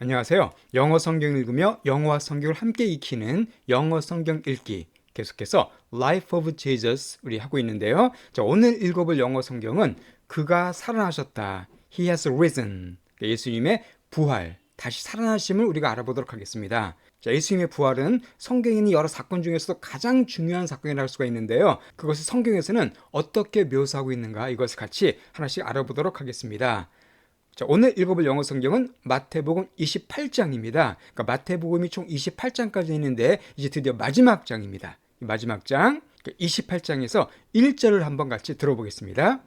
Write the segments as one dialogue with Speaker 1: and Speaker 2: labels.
Speaker 1: 안녕하세요. 영어 성경 읽으며 영어와 성경을 함께 익히는 영어 성경 읽기. 계속해서 Life of Jesus 우리 하고 있는데요. 자, 오늘 읽어볼 영어 성경은 그가 살아나셨다. He has risen. 예수님의 부활, 다시 살아나심을 우리가 알아보도록 하겠습니다. 자, 예수님의 부활은 성경에 있는 여러 사건 중에서도 가장 중요한 사건이라고 할 수가 있는데요. 그것을 성경에서는 어떻게 묘사하고 있는가 이것을 같이 하나씩 알아보도록 하겠습니다. 자, 오늘 읽어볼 영어 성경은 마태복음 28장입니다. 그러니까 마태복음이 총 28장까지 있는데 이제 드디어 마지막 장입니다. 마지막 장 28장에서 1절을 한번 같이 들어보겠습니다.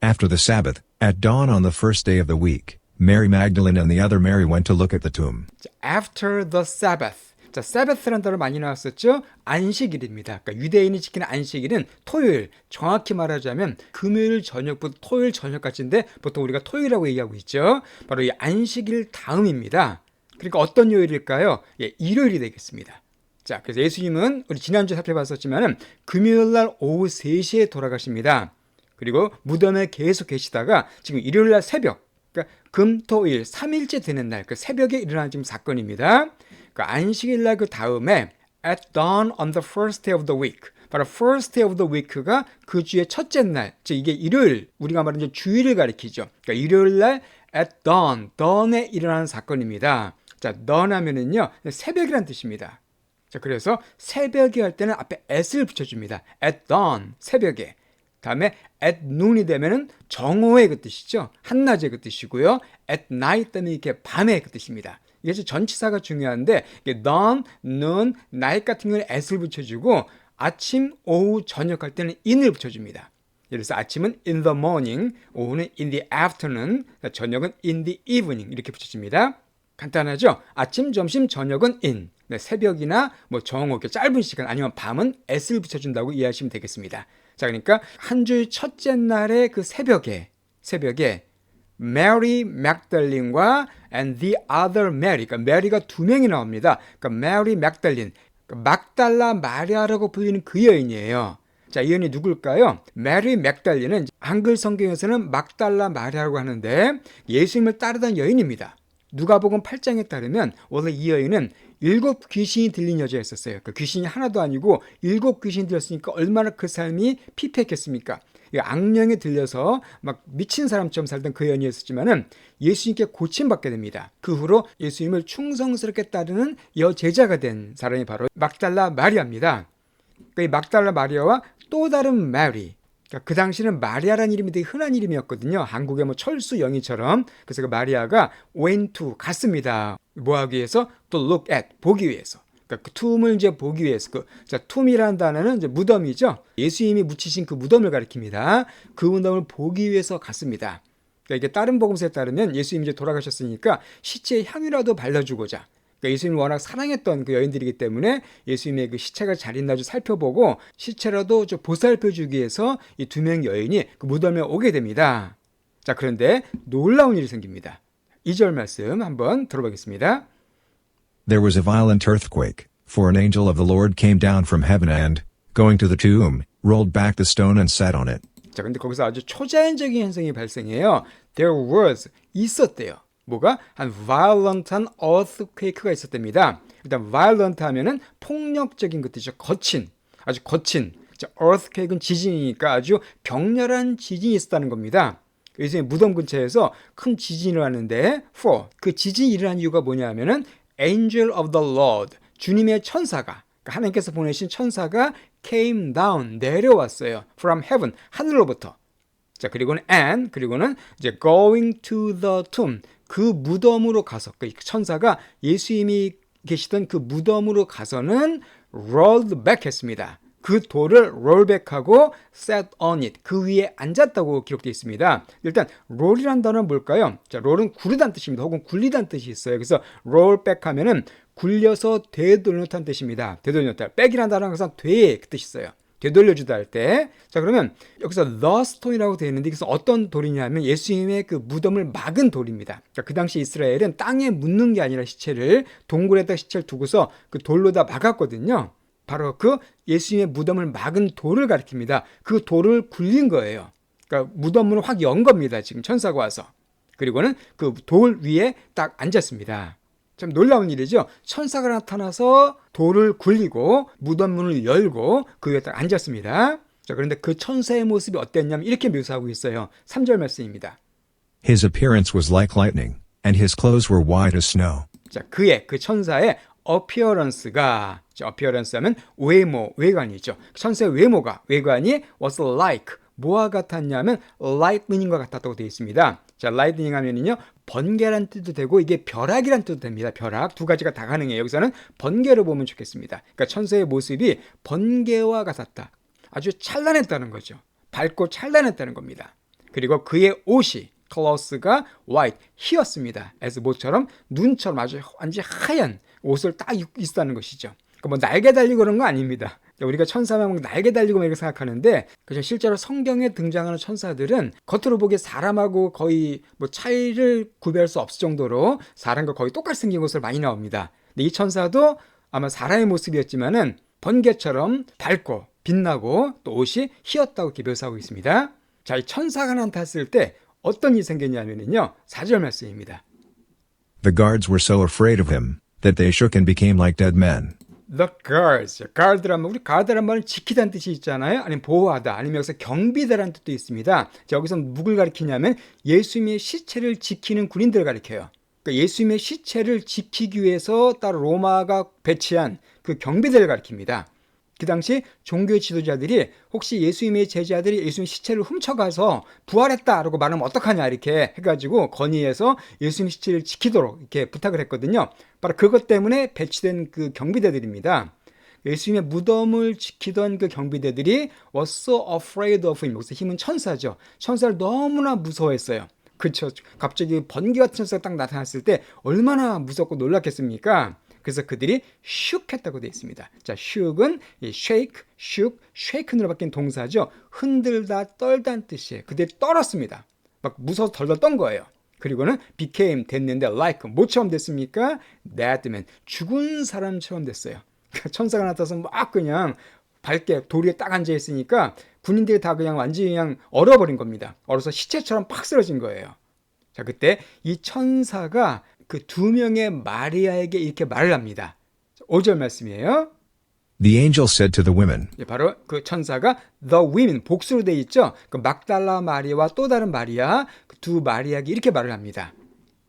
Speaker 2: After the Sabbath, at dawn on the first day of the week, Mary Magdalene and the other Mary went to look at the tomb.
Speaker 1: 자, After the Sabbath. 자, Sabbath라는 단어 많이 나왔었죠? 안식일입니다. 그러니까 유대인이 지키는 안식일은 토요일, 정확히 말하자면 금요일 저녁부터 토요일 저녁까지인데 보통 우리가 토요일이라고 얘기하고 있죠. 바로 이 안식일 다음입니다. 그러니까 어떤 요일일까요? 예, 일요일이 되겠습니다. 자, 그래서 예수님은 우리 지난주에 살펴봤었지만은 금요일 날 오후 3시에 돌아가십니다. 그리고 무덤에 계속 계시다가 지금 일요일 날 새벽, 그러니까 금, 토, 일, 3일째 되는 날, 그 새벽에 일어난 지금 사건입니다. 그 안식일 날 그 다음에 at dawn on the first day of the week. 바로 first day of the week가 그 주의 첫째 날, 즉 이게 일요일, 우리가 말하는 주일을 가리키죠. 그러니까 일요일 날 at dawn에 일어나는 사건입니다. 자, dawn 하면은요 새벽이란 뜻입니다. 자, 그래서 새벽에 할 때는 앞에 at을 붙여줍니다. at dawn, 새벽에. 다음에 at noon이 되면은 정오의 그 뜻이죠. 한낮의 그 뜻이고요. at night 되면 이렇게 밤의 그 뜻입니다. 이게 전치사가 중요한데 이게 dawn, noon, night 같은 경우는 at을 붙여주고 아침, 오후, 저녁 할 때는 in을 붙여줍니다. 그래서 아침은 in the morning, 오후는 in the afternoon, 저녁은 in the evening 이렇게 붙여줍니다. 간단하죠? 아침, 점심, 저녁은 in. 새벽이나 뭐 정오, 짧은 시간 아니면 밤은 at을 붙여준다고 이해하시면 되겠습니다. 자, 그러니까 한 주의 첫째 날의 그 새벽에 Mary Magdalene과 and the other Mary, 그러니까 메리가 두 명이 나옵니다. 그러니까 Mary Magdalene, 그러니까 막달라 마리아라고 불리는 그 여인이에요. 자, 이 여인이 누굴까요? Mary Magdalene는 한글 성경에서는 막달라 마리아라고 하는데 예수님을 따르던 여인입니다. 누가복음 8장에 따르면 원래 이 여인은 7 귀신이 들린 여자였었어요. 그 귀신이 하나도 아니고 7 귀신이 들렸으니까 얼마나 그 삶이 피폐했겠습니까? 악령에 들려서 막 미친 사람처럼 살던 그 여인이었지만은 예수님께 고침받게 됩니다. 그 후로 예수님을 충성스럽게 따르는 여제자가 된 사람이 바로 막달라 마리아입니다. 이 막달라 마리아와 또 다른 메리, 그 당시는 마리아라는 이름이 되게 흔한 이름이었거든요. 한국의 뭐 철수 영희처럼. 그래서 그 마리아가 went to 갔습니다. 뭐 하기 위해서? to look at 보기 위해서. 그러니까 그 툼을 이제 보기 위해서. 자, 툼이라는 단어는 이제 무덤이죠. 예수님이 묻히신 그 무덤을 가리킵니다. 그 무덤을 보기 위해서 갔습니다. 그러니까 이게 다른 복음서에 따르면 예수님이 이제 돌아가셨으니까 시체에 향유라도 발라주고자. 그러니까 예수님을 워낙 사랑했던 그 여인들이기 때문에 예수님의 그 시체가 잘 있나를 살펴보고 시체라도 좀 보살펴주기 위해서 이 두 명 여인이 그 무덤에 오게 됩니다. 자, 그런데 놀라운 일이 생깁니다. 2절 말씀 한번 들어보겠습니다.
Speaker 2: There was a violent earthquake, for an angel of the Lord came down from heaven and, going to the tomb, rolled back the stone and sat on it.
Speaker 1: 자, 근데 거기서 아주 초자연적인 현상이 발생해요. There was, 있었대요. 뭐가? 한 violent한 earthquake가 있었답니다. 일단 violent 하면은 폭력적인 그 뜻이죠. 거친, 아주 거친. 자, earthquake는 지진이니까 아주 격렬한 지진이 있었다는 겁니다. 예수님 무덤 근처에서 큰 지진이 일어났는데 for, 그 지진이 일어난 이유가 뭐냐면은 angel of the Lord, 주님의 천사가, 그러니까 하나님께서 보내신 천사가 came down, 내려왔어요. from heaven, 하늘로부터. 자, 그리고는 이제 going to the tomb, 그 무덤으로 가서, 그 천사가 예수님이 계시던 그 무덤으로 가서는 rolled back 했습니다. 그 돌을 rollback하고 sat on it, 그 위에 앉았다고 기록되어 있습니다. 일단 roll이란 단어는 뭘까요? 자, roll은 구르다는 뜻입니다. 혹은 굴리다는 뜻이 있어요. 그래서 rollback 하면은 굴려서 되돌렸다는 뜻입니다. 되돌렸다. back이란 단어는 항상 되에 그 뜻이 있어요. 되돌려주다 할 때. 자, 그러면 여기서 the stone이라고 되어 있는데 이것은 어떤 돌이냐면 예수님의 그 무덤을 막은 돌입니다. 그러니까 그 당시 이스라엘은 땅에 묻는 게 아니라 시체를 동굴에다 시체를 두고서 그 돌로다 막았거든요. 바로 그 예수님의 무덤을 막은 돌을 가리킵니다. 그 돌을 굴린 거예요. 그러니까 무덤문을 확 연 겁니다. 지금 천사가 와서. 그리고는 그 돌 위에 딱 앉았습니다. 참 놀라운 일이죠. 천사가 나타나서 돌을 굴리고 무덤 문을 열고 그 위에 딱 앉았습니다. 자, 그런데 그 천사의 모습이 어땠냐면 이렇게 묘사하고 있어요. 3절 말씀입니다.
Speaker 2: His appearance was like lightning, and his clothes were white as snow.
Speaker 1: 자, 그 천사의 appearance가, appearance 하면 외모, 외관이죠. 천사의 외관이 was like, 뭐와 같았냐면 lightning과 같았다고 되어 있습니다. 자, lightning 하면은요, 번개란 뜻도 되고 이게 벼락이란 뜻도 됩니다. 벼락 두 가지가 다 가능해요. 여기서는 번개로 보면 좋겠습니다. 그러니까 천사의 모습이 번개와 같았다. 아주 찬란했다는 거죠. 밝고 찬란했다는 겁니다. 그리고 그의 옷이 clothes가 white, 희었습니다. as 모처럼 눈처럼 아주 완전 하얀 옷을 딱 입고 있다는 것이죠. 그러니까 뭐 날개 달리고 그런 거 아닙니다. 우리가 천사만 날개 달리고 이렇게 생각하는데 그죠? 실제로 성경에 등장하는 천사들은 겉으로 보기에 사람하고 거의 뭐 차이를 구별할 수 없을 정도로 사람과 거의 똑같이 생긴 것으로 많이 나옵니다. 근데 이 천사도 아마 사람의 모습이었지만은 번개처럼 밝고 빛나고 또 옷이 희었다고 이렇게 묘사하고 있습니다. 자, 이 천사가 나타났을 때 어떤 일이 생겼냐면요. 4절 말씀입니다.
Speaker 2: The guards were so afraid of him that they shook and became like dead men.
Speaker 1: The guards. guard라면 우리 guard라는 말은 지키다는 뜻이 있잖아요. 아니면 보호하다. 아니면 여기서 경비대라는 뜻도 있습니다. 자, 여기서 누굴 가리키냐면 예수님의 시체를 지키는 군인들을 가리켜요. 그러니까 예수님의 시체를 지키기 위해서 따로 로마가 배치한 그 경비대를 가리킵니다. 그 당시 종교 지도자들이 혹시 예수님의 제자들이 예수님 시체를 훔쳐가서 부활했다라고 말하면 어떡하냐 이렇게 해가지고 건의해서 예수님 시체를 지키도록 이렇게 부탁을 했거든요. 바로 그것 때문에 배치된 그 경비대들입니다. 예수님의 무덤을 지키던 그 경비대들이 was so afraid of him. 여기서 힘은 천사죠. 천사를 너무나 무서워했어요. 그렇죠. 갑자기 번개 같은 천사가 딱 나타났을 때 얼마나 무섭고 놀랐겠습니까? 그래서 그들이 shook 했다고 되어 있습니다. 자, shook은 shake, shook, shaken으로 바뀐 동사죠. 흔들다, 떨다는 뜻이에요. 그들이 떨었습니다. 막 무서워서 덜덜 떤 거예요. 그리고는 became 됐는데 like 뭐처럼 됐습니까? dead man, 죽은 사람처럼 됐어요. 천사가 나타나서 막 그냥 밝게 돌 위에 딱 앉아 있으니까 군인들이 다 그냥 완전히 그냥 얼어버린 겁니다. 얼어서 시체처럼 팍 쓰러진 거예요. 자, 그때 이 천사가 그 두 명의 마리아에게 이렇게 말을 합니다. 5절 말씀이에요.
Speaker 2: The angel said to the women,
Speaker 1: 바로 그 천사가 the women, 복수로 돼 있죠. 그 막달라 마리아와 또 다른 마리아, 그 두 마리아에게 이렇게 말을 합니다.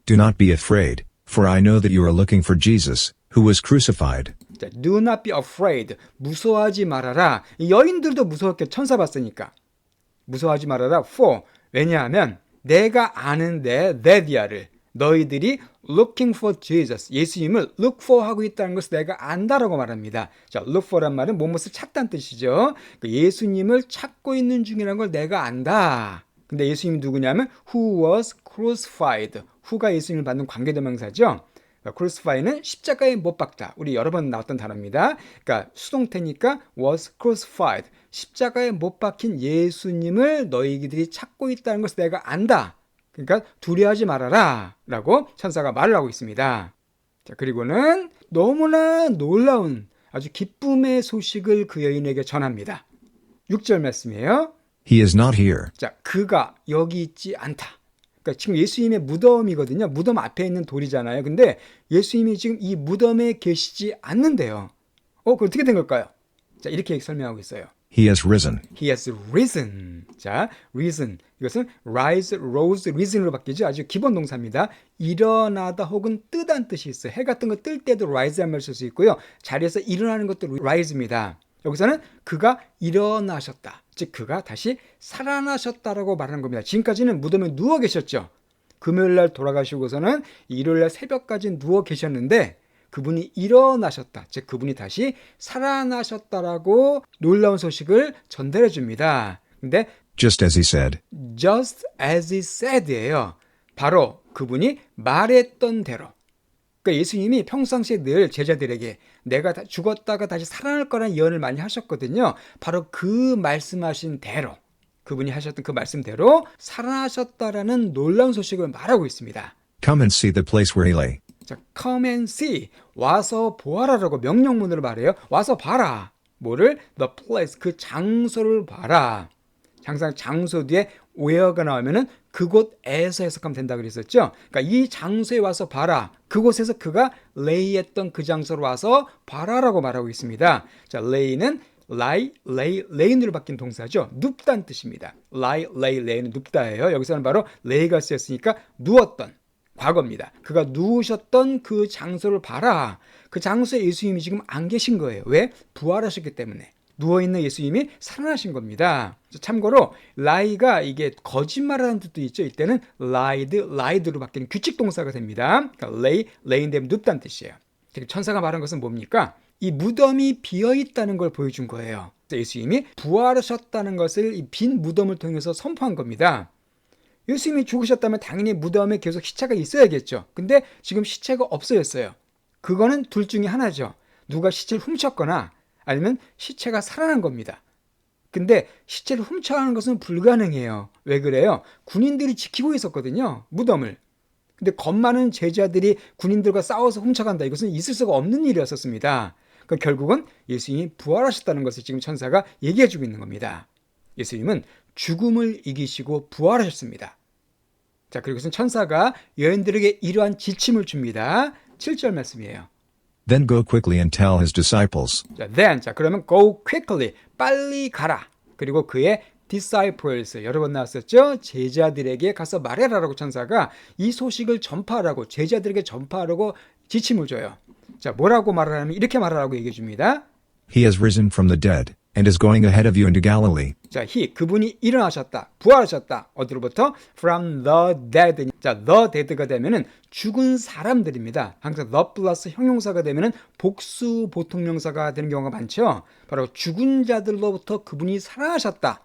Speaker 2: Do not be afraid, for I know that you are looking for Jesus, who was crucified.
Speaker 1: 자, do not be afraid. 무서워하지 말아라. 이 여인들도 무서웠게 천사 봤으니까. 무서워하지 말아라. for. 왜냐하면 내가 아는데 네디아를 너희들이 looking for Jesus, 예수님을 look for 하고 있다는 것을 내가 안다라고 말합니다. 자, look for란 말은 무엇을 찾다는 뜻이죠. 예수님을 찾고 있는 중이라는 걸 내가 안다. 근데 예수님이 누구냐면 who was crucified. who가 예수님을 받는 관계대명사죠. crucify는 십자가에 못 박다. 우리 여러 번 나왔던 단어입니다. 그러니까 수동태니까 was crucified. 십자가에 못 박힌 예수님을 너희들이 찾고 있다는 것을 내가 안다. 그러니까 두려워하지 말아라 라고 천사가 말을 하고 있습니다. 자, 그리고는 너무나 놀라운 아주 기쁨의 소식을 그 여인에게 전합니다. 6절 말씀이에요.
Speaker 2: He is not here.
Speaker 1: 자, 그가 여기 있지 않다. 그러니까 지금 예수님의 무덤이거든요. 무덤 앞에 있는 돌이잖아요. 근데 예수님이 지금 이 무덤에 계시지 않는데요. 그럼 어떻게 된 걸까요? 자, 이렇게 설명하고 있어요.
Speaker 2: He has risen.
Speaker 1: He has risen. 자, risen. 이것은 rise, rose, risen으로 바뀌죠. 아주 기본 동사입니다. 일어나다 혹은 뜨다는 뜻이 있어요. 해 같은 거 뜰 때도 rise란 말을 쓸 수 있고요. 자리에서 일어나는 것도 rise입니다. 여기서는 그가 일어나셨다. 즉 그가 다시 살아나셨다라고 말하는 겁니다. 지금까지는 무덤에 누워 계셨죠. 금요일 날 돌아가시고서는 일요일 날 새벽까지 누워 계셨는데 그분이 일어나셨다. 즉 그분이 다시 살아나셨다라고 놀라운 소식을 전달해 줍니다. 근데
Speaker 2: Just as he said.
Speaker 1: just as he said예요. 바로 그분이 말했던 대로. 그러니까 예수님이 평상시에 늘 제자들에게 내가 죽었다가 다시 살아날 거라는 예언을 많이 하셨거든요. 바로 그 말씀하신 대로 그분이 하셨던 그 말씀대로 살아나셨다라는 놀라운 소식을 말하고 있습니다.
Speaker 2: Come and see the place where he lay.
Speaker 1: 자, come and see. 와서 보아라라고 명령문으로 말해요. 와서 봐라. 뭐를? The place. 그 장소를 봐라. 항상 장소 뒤에 where가 나오면은 그곳에서 해석하면 된다 그랬었죠. 그러니까 이 장소에 와서 봐라. 그곳에서 그가 레이했던 그 장소로 와서 봐라라고 말하고 있습니다. 자, 레이는 레인으로 바뀐 동사죠. 눕다는 뜻입니다. 레이는 눕다예요. 여기서는 바로 레이가 쓰였으니까 누웠던 과거입니다. 그가 누우셨던 그 장소를 봐라. 그 장소에 예수님이 지금 안 계신 거예요. 왜? 부활하셨기 때문에. 누워있는 예수님이 살아나신 겁니다. 참고로 라이가 이게 거짓말하는 뜻도 있죠. 이때는 라이드로 바뀌는 규칙 동사가 됩니다. 그러니까 레인 되면 눕다는 뜻이에요. 천사가 말한 것은 뭡니까? 이 무덤이 비어있다는 걸 보여준 거예요. 예수님이 부활하셨다는 것을 이 빈 무덤을 통해서 선포한 겁니다. 예수님이 죽으셨다면 당연히 무덤에 계속 시체가 있어야겠죠. 근데 지금 시체가 없어졌어요. 그거는 둘 중에 하나죠. 누가 시체를 훔쳤거나 아니면 시체가 살아난 겁니다. 근데 시체를 훔쳐가는 것은 불가능해요. 왜 그래요? 군인들이 지키고 있었거든요. 무덤을. 근데 겁 많은 제자들이 군인들과 싸워서 훔쳐간다. 이것은 있을 수가 없는 일이었었습니다. 그러니까 결국은 예수님이 부활하셨다는 것을 지금 천사가 얘기해주고 있는 겁니다. 예수님은 죽음을 이기시고 부활하셨습니다. 자, 그리고선 천사가 여인들에게 이러한 지침을 줍니다. 7절 말씀이에요.
Speaker 2: Then go quickly and tell his disciples.
Speaker 1: 자, 그러면 go quickly, 빨리 가라. 그리고 그의 disciples, 여러 번 나왔었죠? 제자들에게 가서 말해라라고 천사가 이 소식을 전파하라고, 제자들에게 전파하라고 지침을 줘요. 자, 뭐라고 말하냐면 이렇게 말하라고 얘기해 줍니다.
Speaker 2: He has risen from the dead, and is going ahead of you into Galilee.
Speaker 1: 자, 그분이 일어나셨다, 부활하셨다. 어디로부터? From the dead. 자, the dead가 되면은 죽은 사람들입니다. 항상 the 플러스 형용사가 되면은 복수 보통명사가 되는 경우가 많죠. 바로 죽은 자들로부터 그분이 살아나셨다.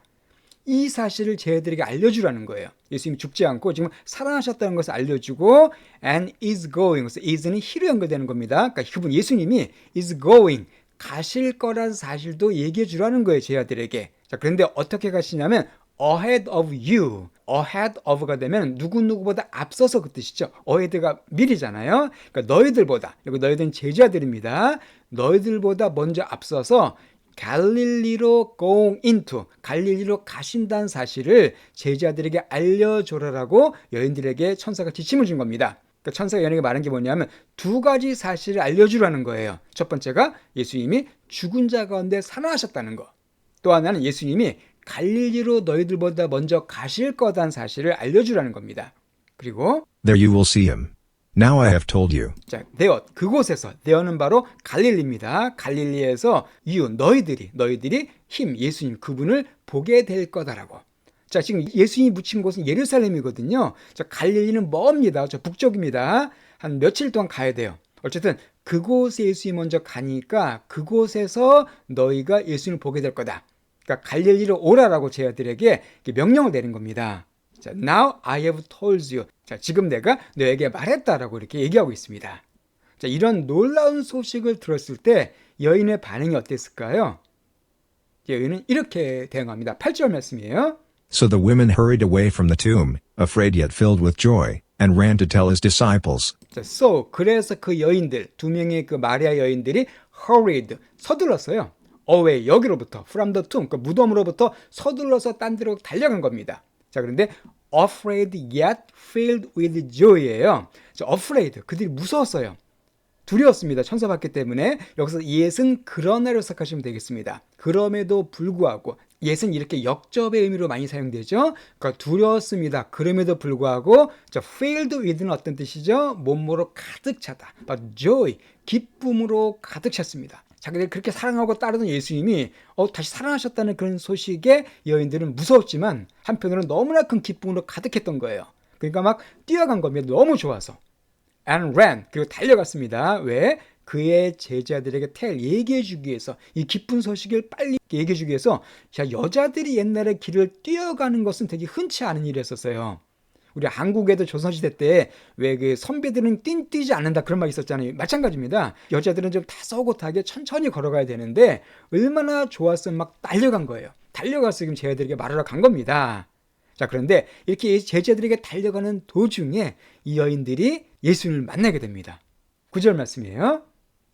Speaker 1: 이 사실을 제자들에게 알려주라는 거예요. 예수님이 죽지 않고 지금 살아나셨다는 것을 알려주고 and is going. 그래서 is는 he로 연결되는 겁니다. 그러니까 그분 예수님이 is going. 가실 거란 사실도 얘기해 주라는 거예요, 제자들에게. 자, 그런데 어떻게 가시냐면 ahead of you. ahead of가 되면 누구보다 앞서서 그 뜻이죠. ahead가 미리잖아요. 그러니까 너희들보다, 여기 너희들은 제자들입니다. 너희들보다 먼저 앞서서 갈릴리로 going into, 갈릴리로 가신다는 사실을 제자들에게 알려줘라라고 여인들에게 천사가 지침을 준 겁니다. 그러니까 천사가 여인에게 말한 게 뭐냐면 두 가지 사실을 알려주라는 거예요. 첫 번째가 예수님이 죽은 자 가운데 살아나셨다는 거. 또 하나는 예수님이 갈릴리로 너희들보다 먼저 가실 거다는 사실을 알려주라는 겁니다. 그리고
Speaker 2: There you will see him. Now I have told you.
Speaker 1: 자, there, 그곳에서, there는 바로 갈릴리입니다. 갈릴리에서 너희들이 예수님 그분을 보게 될 거다라고. 자, 지금 예수님이 묻힌 곳은 예루살렘이거든요. 자, 갈릴리는 멉니다. 저 북쪽입니다. 한 며칠 동안 가야 돼요. 어쨌든 그곳에 예수님이 먼저 가니까 그곳에서 너희가 예수님을 보게 될 거다. 그러니까 갈릴리로 오라라고 제자들에게 명령을 내린 겁니다. 자, now I have told you. 자, 지금 내가 너에게 말했다라고 이렇게 얘기하고 있습니다. 자, 이런 놀라운 소식을 들었을 때 여인의 반응이 어땠을까요? 여인은 이렇게 대응합니다. 8절 말씀이에요.
Speaker 2: So the women hurried away from the tomb, afraid yet filled with joy, and ran to tell his disciples.
Speaker 1: 자, so 그래서 그 여인들, 두 명의 그 마리아 여인들이 hurried, 서둘렀어요. away, 여기로부터, from the tomb, 그 무덤으로부터 서둘러서 딴 데로 달려간 겁니다. 자, 그런데 afraid yet filled with joy예요. 자, afraid, 그들이 무서웠어요. 두려웠습니다. 천사 봤기 때문에. 여기서 yet은 그러나로 생각하시면 되겠습니다. 그럼에도 불구하고, yet은 이렇게 역접의 의미로 많이 사용되죠. 그러니까 두려웠습니다. 그럼에도 불구하고, 자, filled with는 어떤 뜻이죠? 몸으로 가득 차다. joy, 기쁨으로 가득 찼습니다. 자기들 그렇게 사랑하고 따르던 예수님이 다시 살아나셨다는 그런 소식에 여인들은 무서웠지만 한편으로는 너무나 큰 기쁨으로 가득했던 거예요. 그러니까 막 뛰어간 겁니다. 너무 좋아서. And ran, 그리고 달려갔습니다. 왜? 그의 제자들에게 얘기해 주기 위해서, 이 기쁜 소식을 빨리 얘기해 주기 위해서. 자, 여자들이 옛날에 길을 뛰어가는 것은 되게 흔치 않은 일이었었어요. 우리 한국에도 조선시대 때 왜 그 선비들은 뛰지 않는다 그런 말 있었잖아요. 마찬가지입니다. 여자들은 좀 다소곳하게 천천히 걸어가야 되는데 얼마나 좋았으면 막 달려간 거예요. 달려가서 지금 제자들에게 말하러 간 겁니다. 자, 그런데 이렇게 제자들에게 달려가는 도중에 이 여인들이 예수님을 만나게 됩니다. 9절 말씀이에요.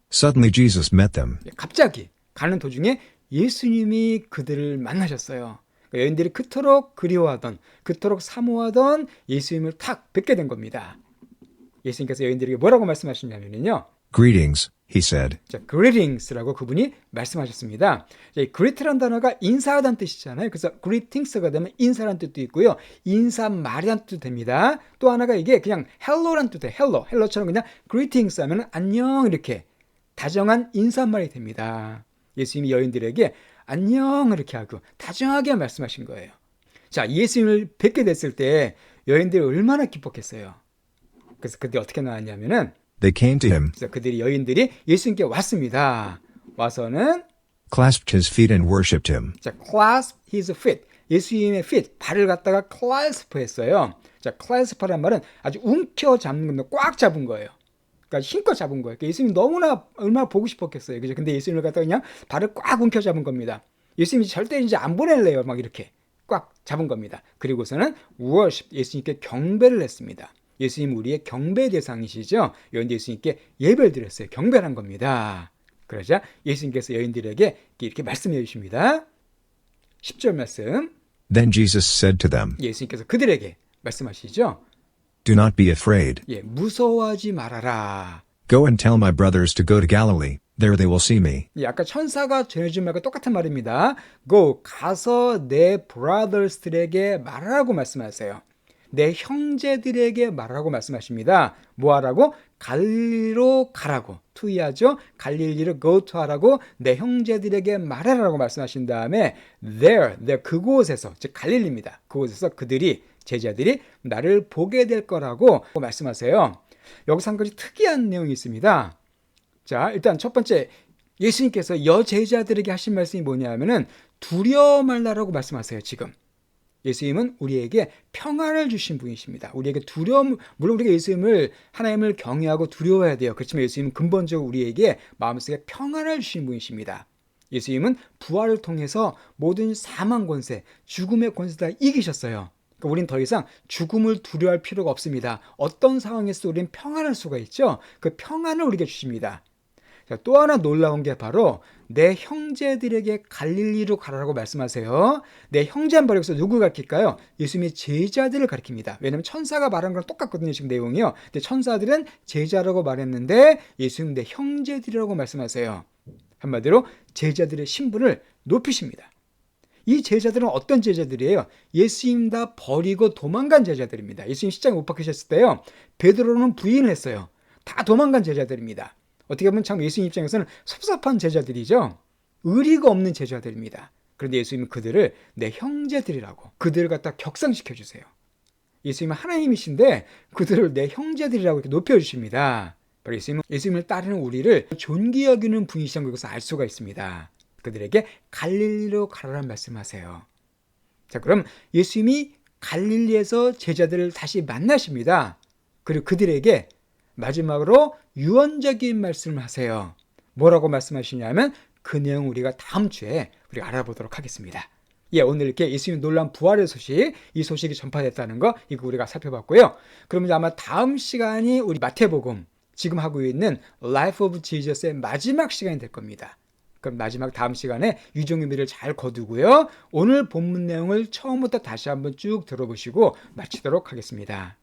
Speaker 2: Suddenly Jesus met them.
Speaker 1: 갑자기 가는 도중에 예수님이 그들을 만나셨어요. 그러니까 여인들이 그토록 그리워하던, 그토록 사모하던 예수님을 탁 뵙게 된 겁니다. 예수님께서 여인들에게 뭐라고 말씀하시냐면요.
Speaker 2: Greetings, he said.
Speaker 1: 자, greetings라고 그분이 말씀하셨습니다. 자, 이 greet라는 단어가 인사하다는 뜻이잖아요. 그래서 greetings가 되면 인사라는 뜻도 있고요. 인사말이라는 뜻도 됩니다. 또 하나가 이게 그냥 hello라는 뜻도 돼요. hello. hello처럼 그냥 greetings 하면 안녕 이렇게 다정한 인사말이 됩니다. 예수님이 여인들에게 안녕 이렇게 하고 다정하게 말씀하신 거예요. 자, 예수님을 뵙게 됐을 때 여인들이 얼마나 기뻤겠어요. 그래서 그때 어떻게 나왔냐면은
Speaker 2: They came to him,
Speaker 1: 그래서 여인들이 예수님께 왔습니다. 와서는
Speaker 2: clasped his feet and worshipped him.
Speaker 1: 자, clasp his feet. 예수님의 feet, 발을 갖다가 clasp 했어요. 자, clasp란 말은 아주 움켜 잡는 겁니다. 꽉 잡은 거예요. 그러니까 힘껏 잡은 거예요. 그러니까 예수님이 너무나 얼마나 보고 싶었겠어요. 그죠? 근데 예수님을 갖다가 그냥 발을 꽉 움켜 잡은 겁니다. 예수님이 절대 이제 안 보낼래요. 막 이렇게 꽉 잡은 겁니다. 그리고서는 worship, 예수님께 경배를 했습니다. 예수님 우리의 경배 대상이시죠. 여인들 예수님께 예배를 드렸어요. 경배를 한 겁니다. 그러자 예수님께서 여인들에게 이렇게 말씀해 주십니다. 10절 말씀.
Speaker 2: Then Jesus said to them,
Speaker 1: 예수님께서 그들에게 말씀하시죠.
Speaker 2: Do not be afraid.
Speaker 1: 예, 무서워하지 말아라.
Speaker 2: Go and tell my brothers to go to Galilee. There they will see me.
Speaker 1: 예, 아까 천사가 전해준 말과 똑같은 말입니다. Go, 가서 내 brothers들에게 말하라고 말씀하세요. 내 형제들에게 말하라고 말씀하십니다. 뭐 하라고? 갈릴리로 가라고. 투이하죠? 갈릴리로 go to 하라고 내 형제들에게 말하라고 말씀하신 다음에 there 그곳에서, 즉 갈릴리입니다. 그곳에서 그들이, 제자들이 나를 보게 될 거라고 말씀하세요. 여기서 한 가지 특이한 내용이 있습니다. 자, 일단 첫 번째 예수님께서 여제자들에게 하신 말씀이 뭐냐면은 두려워 말라라고 말씀하세요. 지금 예수님은 우리에게 평안을 주신 분이십니다. 우리에게 두려움, 물론 우리가 예수님을, 하나님을 경외하고 두려워해야 돼요. 그렇지만 예수님은 근본적으로 우리에게 마음속에 평안을 주신 분이십니다. 예수님은 부활을 통해서 모든 사망 권세, 죽음의 권세 다 이기셨어요. 그러니까 우린 더 이상 죽음을 두려워할 필요가 없습니다. 어떤 상황에서도 우리는 평안할 수가 있죠. 그 평안을 우리에게 주십니다. 자, 또 하나 놀라운 게 바로 내 형제들에게 갈릴리로 가라고 말씀하세요. 내 형제한 바로 여기서 누굴 가르칠까요? 예수님의 제자들을 가르칩니다. 왜냐하면 천사가 말한 거랑 똑같거든요. 지금 내용이요. 근데 천사들은 제자라고 말했는데 예수님 내 형제들이라고 말씀하세요. 한마디로 제자들의 신분을 높이십니다. 이 제자들은 어떤 제자들이에요? 예수님 다 버리고 도망간 제자들입니다. 예수님 십자가에 못 박히셨을 때요. 베드로는 부인을 했어요. 다 도망간 제자들입니다. 어떻게 보면 참 예수님 입장에서는 섭섭한 제자들이죠. 의리가 없는 제자들입니다. 그런데 예수님은 그들을 내 형제들이라고, 그들을 갖다 격상시켜 주세요. 예수님은 하나님이신데 그들을 내 형제들이라고 이렇게 높여주십니다. 바로 예수님을 따르는 우리를 존귀 여기는 분이시라는 것을 알 수가 있습니다. 그들에게 갈릴리로 가라란 말씀하세요. 자, 그럼 예수님이 갈릴리에서 제자들을 다시 만나십니다. 그리고 그들에게 마지막으로 유언적인 말씀을 하세요. 뭐라고 말씀하시냐면 그 내용 우리가 다음 주에 우리가 알아보도록 하겠습니다. 예, 오늘 이렇게 예수님 놀라운 부활의 소식, 이 소식이 전파됐다는 거 이거 우리가 살펴봤고요. 그러면 아마 다음 시간이 우리 마태복음 지금 하고 있는 Life of Jesus의 마지막 시간이 될 겁니다. 그럼 마지막 다음 시간에 유종의미를 잘 거두고요. 오늘 본문 내용을 처음부터 다시 한번 쭉 들어보시고 마치도록 하겠습니다.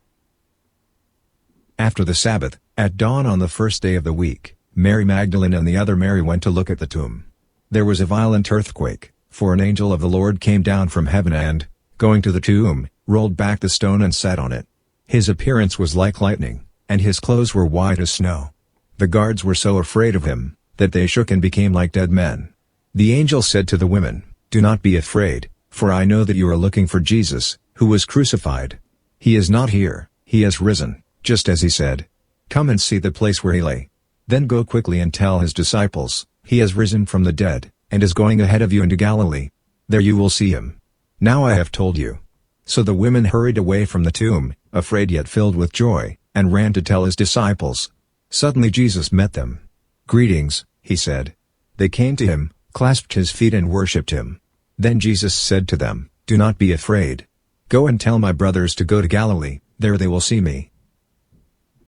Speaker 2: After the Sabbath, at dawn on the first day of the week, Mary Magdalene and the other Mary went to look at the tomb. There was a violent earthquake, for an angel of the Lord came down from heaven and, going to the tomb, rolled back the stone and sat on it. His appearance was like lightning, and his clothes were white as snow. The guards were so afraid of him, that they shook and became like dead men. The angel said to the women, Do not be afraid, for I know that you are looking for Jesus, who was crucified. He is not here, he has risen, just as he said. Come and see the place where he lay. Then go quickly and tell his disciples, He has risen from the dead, and is going ahead of you into Galilee. There you will see him. Now I have told you. So the women hurried away from the tomb, afraid yet filled with joy, and ran to tell his disciples. Suddenly Jesus met them. Greetings, he said. They came to him, clasped his feet and worshipped him. Then Jesus said to them, Do not be afraid. Go and tell my brothers to go to Galilee, there they will see me.